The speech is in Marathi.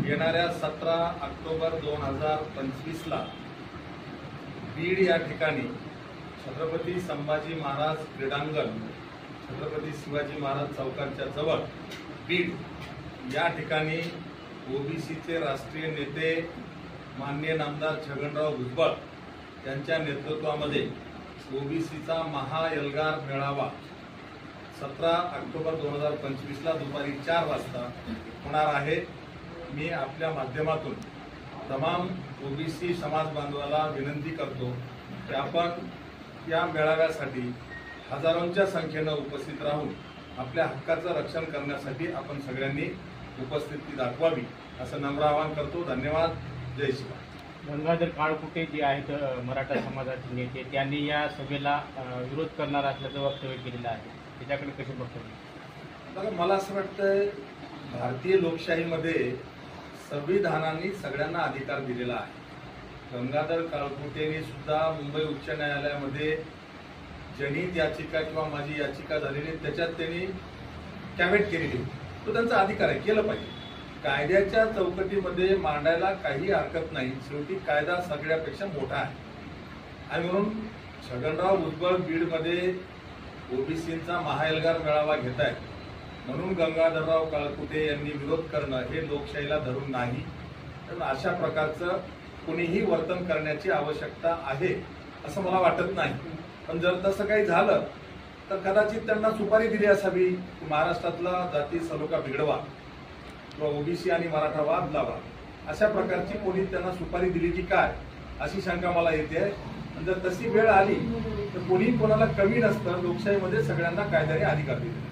येणाऱ्या 17 ऑक्टोबर 2025 ला बीड या ठिकाणी छत्रपती संभाजी महाराज क्रीडांगण, छत्रपती शिवाजी महाराज चौकाच्या जवळ बीड या ठिकाणी ओबीसीचे राष्ट्रीय नेते माननीय नामदार छगनराव भुजबळ यांच्या नेतृत्वामध्ये ओबीसीचा महाएल्गार मेळावा 17 ऑक्टोबर 2025 ला दुपारी 4 वाजता होणार आहे। मी आपल्या माध्यमातून तमाम ओबीसी समाज बांधवाला विनंती करतो की आपण या मेळाव्यासाठी हजारोंच्या संख्येने उपस्थित राहून आपल्या हक्काचं रक्षण करण्यासाठी आपण सगळ्यांनी उपस्थिती दाखवावी असं नम्र आवाहन करतो। धन्यवाद। जय श्रीराम। गंगाधर काळकुटे जे आहेत मराठा समाजाचे नेते, त्यांनी या सभेला विरोध करणार असल्याचं वक्तव्य केलेलं आहे, त्याच्याकडे कसे बघतो? बघा, मला असं वाटतं भारतीय लोकशाहीमध्ये संविधानाने सगळ्यांना अधिकार दिलेला आहे। गंगाधर काळकुटेंनी सुद्धा मुंबई उच्च न्यायालयामध्ये जनहित याचिका किंवा माझी याचिका झालेली त्याच्यात त्यांनी कॅव्हेट केलेली, तो त्यांचा अधिकार आहे, केलं पाहिजे। कायद्याच्या चौकटीमध्ये मांडायला काही हरकत नाही, शेवटी कायदा सगळ्यापेक्षा मोठा आहे। आणि म्हणून छगनराव भुजबळ बीडमध्ये ओबीसींचा महाएल्गार मेळावा घेत आहेत म्हणून गंगाधरराव काळकुटे यांनी विरोध करणं हे लोकशाहीला धरून नाही। तर अशा प्रकारचं कुणीही वर्तन करण्याची आवश्यकता आहे असं मला वाटत नाही। पण जर तसं काही झालं तर कदाचित त्यांना सुपारी दिली असावी की महाराष्ट्रातला जाती सलोखा बिघडवा किंवा ओबीसी आणि मराठा वाद लावा, अशा प्रकारची कोणी त्यांना सुपारी दिली की काय अशी शंका मला येते। जर तशी वेळ आली तर कोणी कोणाला कमी नसतं, लोकशाहीमध्ये सगळ्यांना कायद्याने अधिकार दिले।